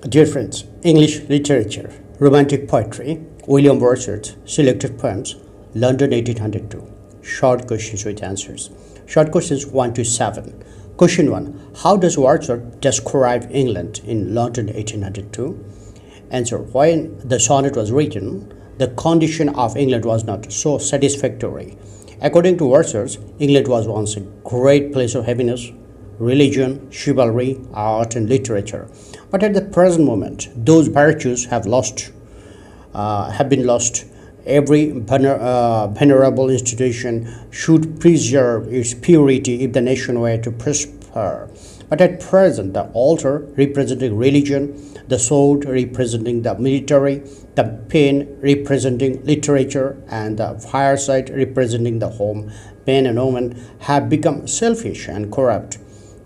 Dear friends, English literature, romantic poetry, William Wordsworth, selected poems, London 1802. Short questions with answers. Short questions 1 to 7. Question 1. How does Wordsworth describe England in London 1802? Answer. When the sonnet was written, the condition of England was not so satisfactory. According to Wordsworth, England was once a great place of happiness, religion, chivalry, art, and literature. But at the present moment, those virtues have been lost. Every venerable institution should preserve its purity if the nation were to prosper. But at present, the altar representing religion, the sword representing the military, the pen representing literature, and the fireside representing the home, men and women, have become selfish and corrupt.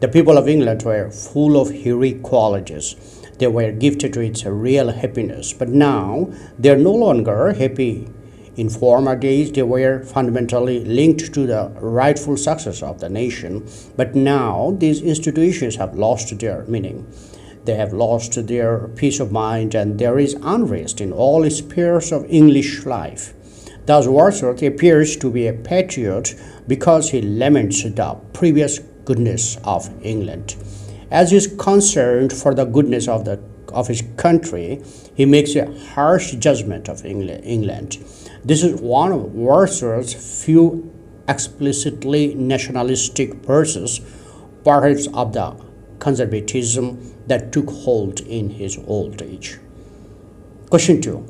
The people of England were full of heroic qualities. They were gifted with real happiness, but now they are no longer happy. In former days, they were fundamentally linked to the rightful success of the nation, but now these institutions have lost their meaning. They have lost their peace of mind, and there is unrest in all spheres of English life. Thus, Wordsworth appears to be a patriot because he laments the previous goodness of England. As he is concerned for the goodness of his country, he makes a harsh judgment of England. This is one of Wordsworth's few explicitly nationalistic verses, perhaps of the conservatism that took hold in his old age. Question 2.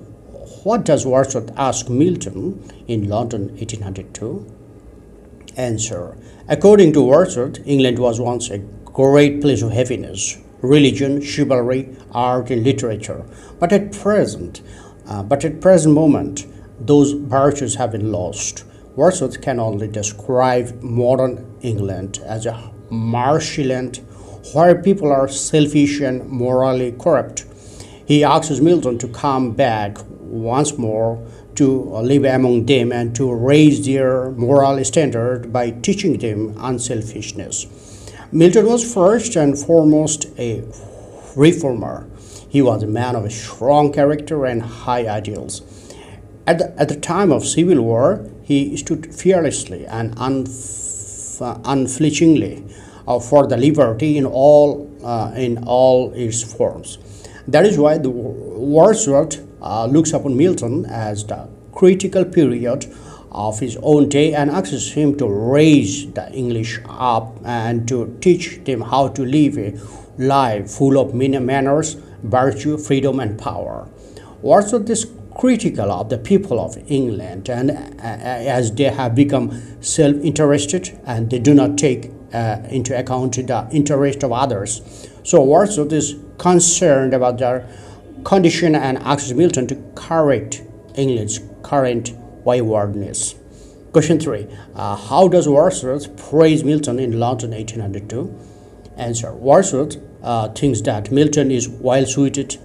What does Wordsworth ask Milton in London 1802? Answer. According to Wordsworth, England was once a great place of happiness, religion, chivalry, art, and literature. But at present moment, those virtues have been lost. Wordsworth can only describe modern England as a marshy land where people are selfish and morally corrupt. He asks Milton to come back once more to live among them and to raise their moral standard by teaching them unselfishness. Milton was first and foremost a reformer. He was a man of a strong character and high ideals. At the time of civil war, he stood fearlessly and unflinchingly for the liberty in all its forms. That is why the Wordsworth looks upon Milton as the critical period of his own day and asks him to raise the English up and to teach them how to live a life full of manners, virtue, freedom, and power. Wordsworth is critical of the people of England, and as they have become self-interested and they do not take into account the interest of others. So Wordsworth is concerned about their condition and asks Milton to correct England's current waywardness. Question 3. How does Wordsworth praise Milton in London 1802? Answer. Wordsworth thinks that Milton is well suited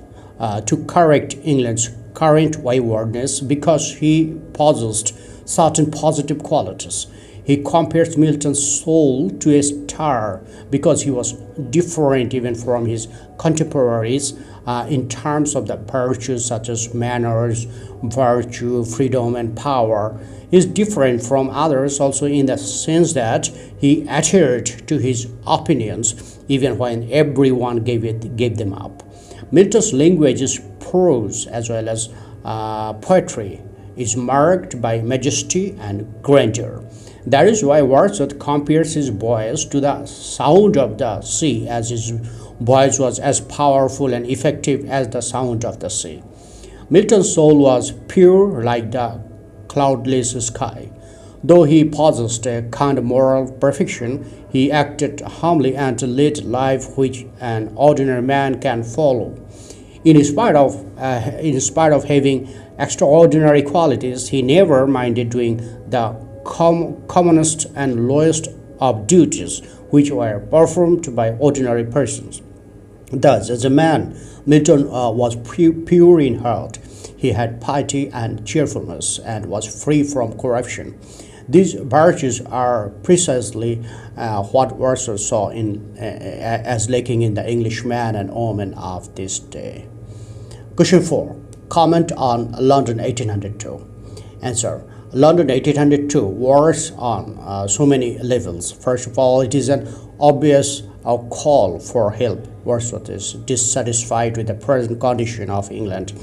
to correct England's current waywardness because he possessed certain positive qualities. He compares Milton's soul to a star because he was different even from his contemporaries in terms of the virtues such as manners, virtue, freedom, and power. He is different from others also in the sense that he adhered to his opinions even when everyone gave them up. Milton's language is prose as well as poetry is marked by majesty and grandeur. That is why Wordsworth compares his voice to the sound of the sea, as his voice was as powerful and effective as the sound of the sea. Milton's soul was pure like the cloudless sky. Though he possessed a kind of moral perfection, he acted humbly and led life which an ordinary man can follow. In spite of having extraordinary qualities, he never minded doing the commonest and lowest of duties which were performed by ordinary persons. Thus, as a man, Milton was pure in heart. He had piety and cheerfulness and was free from corruption. These virtues are precisely what Wordsworth saw as lacking in the English man and woman of this day. Question 4. Comment on London 1802. Answer. London 1802 works on so many levels. First of all, it is an obvious call for help. Wordsworth is dissatisfied with the present condition of England.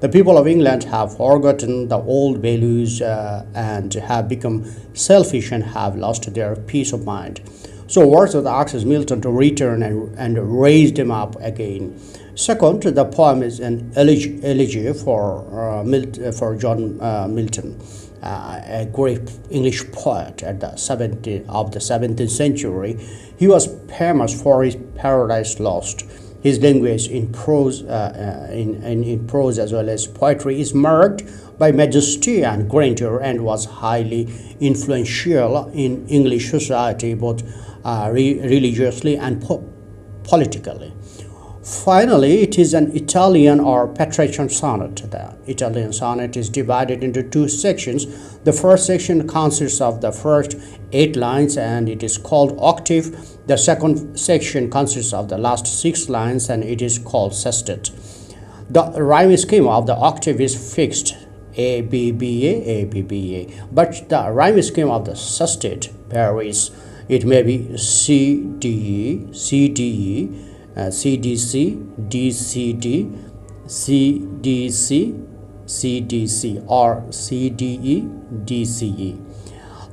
The people of England have forgotten the old values and have become selfish and have lost their peace of mind. So Wordsworth asks Milton to return and raise them up again. Second, the poem is an elegy for John Milton, a great English poet of the 17th century. He was famous for his Paradise Lost. His language in prose, in prose as well as poetry is marked by majesty and grandeur, and was highly influential in English society, both religiously and politically. Finally, it is an Italian or Petrarchan sonnet. The Italian sonnet is divided into two sections. The first section consists of the first 8 lines and it is called octave. The second section consists of the last 6 lines and it is called sestet. The rhyme scheme of the octave is fixed, A, B, B, A, B, B, A. But the rhyme scheme of the sestet varies. It may be C, D, E, C, D, E, C, D, C, D, C, D, C, D, C, C, D, C, or C, D, E, D, C, E.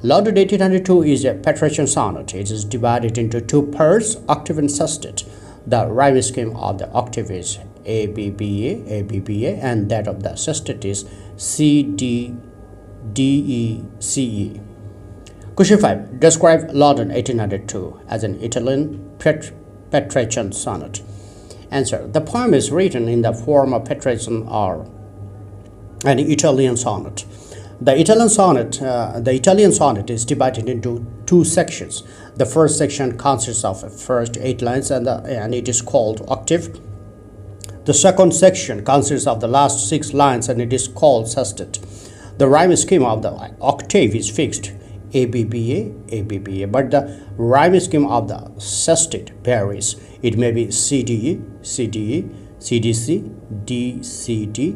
London 1802 is a Petrarchan sonnet. It is divided into 2 parts, octave and sestet. The rhyme scheme of the octave is A, B, B, A, B, B, A, and that of the sestet is C, D, D, E, C, E. Question 5. Describe London 1802 as an Italian Petrarchan sonnet. Answer. The poem is written in the form of Petrarchan or an Italian sonnet. The Italian sonnet is divided into 2 sections. The first section consists of the first 8 lines and it is called octave. The second section consists of the last 6 lines and it is called sestet. The rhyme scheme of the octave is fixed, A, B, B, A, A, B, B, A, but the rhyme scheme of the sestet varies. It may be C, D, E, C, D, E, C, D, C, D, C, D,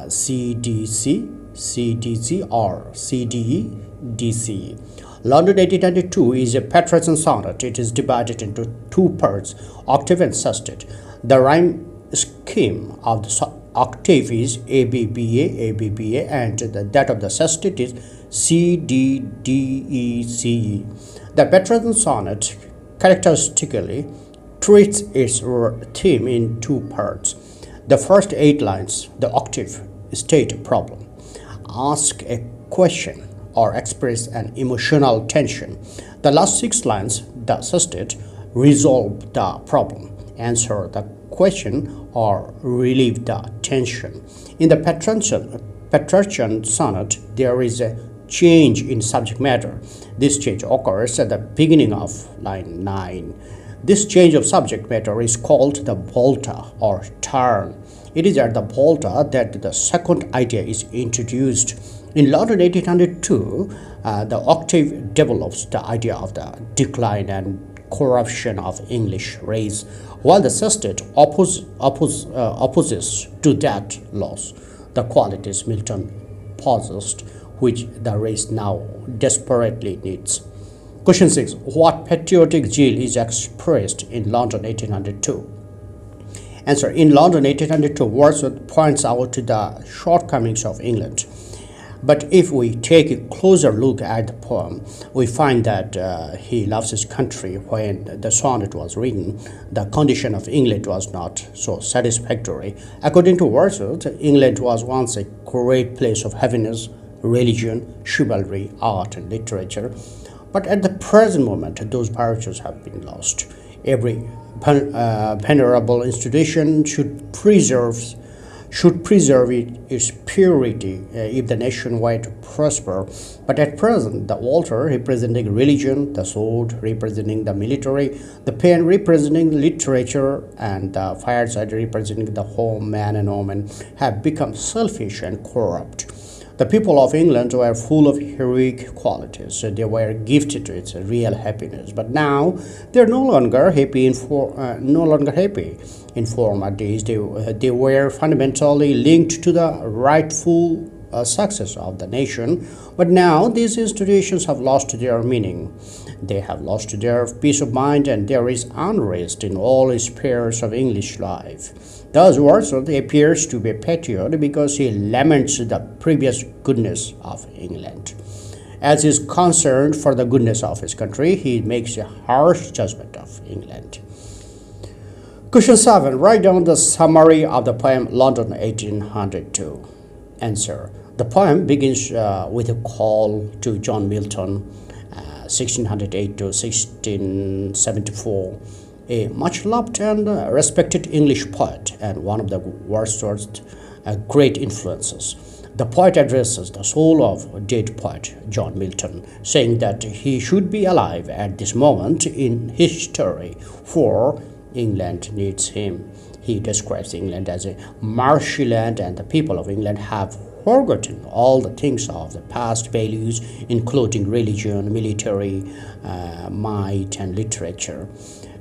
C, D, C, C, D, C, or C, D, E, D, C, E. London 1892 is a Petrarchan sonnet. It is divided into 2 parts, octave and sestet. The rhyme scheme of the octave is A, B, B, A, B, B, A, and that of the sestet is C, D, D, E, C, E. The Petrarchan sonnet characteristically treats its theme in 2 parts. The first 8 lines, the octave, state a problem, ask a question, or express an emotional tension. The last 6 lines, the sestet, resolve the problem, answer the question, or relieve the tension. In the Petrarchan sonnet, there is a change in subject matter. This change occurs at the beginning of line 9. This change of subject matter is called the volta or turn. It is at the volta that the second idea is introduced. In London 1802, the octave develops the idea of the decline and corruption of English race, while the sestet opposes to that loss the qualities Milton possessed, which the race now desperately needs. Question 6. What patriotic zeal is expressed in London 1802? Answer. In London 1802, Wordsworth points out to the shortcomings of England. But if we take a closer look at the poem, we find that he loves his country. When the sonnet was written, the condition of England was not so satisfactory. According to Wordsworth, England was once a great place of happiness, religion, chivalry, art, and literature. But at the present moment, those virtues have been lost. Every venerable institution should preserve its purity if the nation were to prosper. But at present, the altar representing religion, the sword representing the military, the pen representing literature, and the fireside representing the home, man and woman, have become selfish and corrupt. The people of England were full of heroic qualities. So they were gifted with real happiness. But now they're no longer happy in former days. They were fundamentally linked to the rightful success of the nation. But now these institutions have lost their meaning. They have lost their peace of mind, and there is unrest in all spheres of English life. Thus, Wordsworth appears to be a patriot because he laments the previous goodness of England. As he is concerned for the goodness of his country, he makes a harsh judgment of England. Question 7. Write down the summary of the poem London 1802. Answer. The poem begins with a call to John Milton, 1608 to 1674, a much loved and respected English poet and one of the Wordsworth's great influences. The poet addresses the soul of dead poet John Milton, saying that he should be alive at this moment in history, for England needs him. He describes England as a marshy land, and the people of England have forgotten all the things of the past values, including religion, military might, and literature.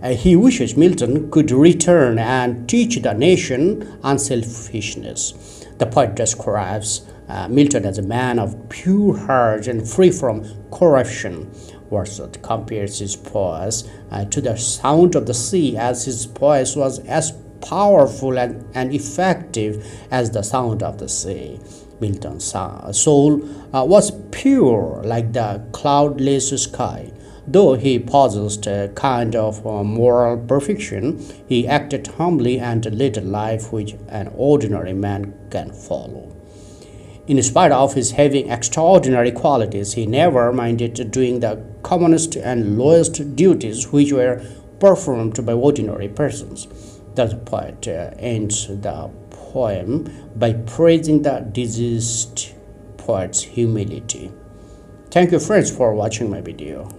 He wishes Milton could return and teach the nation unselfishness. The poet describes Milton as a man of pure heart and free from corruption. Wordsworth compares his poise to the sound of the sea, as his poise was as powerful and effective as the sound of the sea. Milton's soul was pure like the cloudless sky. Though he possessed a kind of moral perfection, he acted humbly and led a life which an ordinary man can follow. In spite of his having extraordinary qualities, he never minded doing the commonest and lowest duties which were performed by ordinary persons. The poet ends the poem by praising the deceased poet's humility. Thank you friends for watching my video.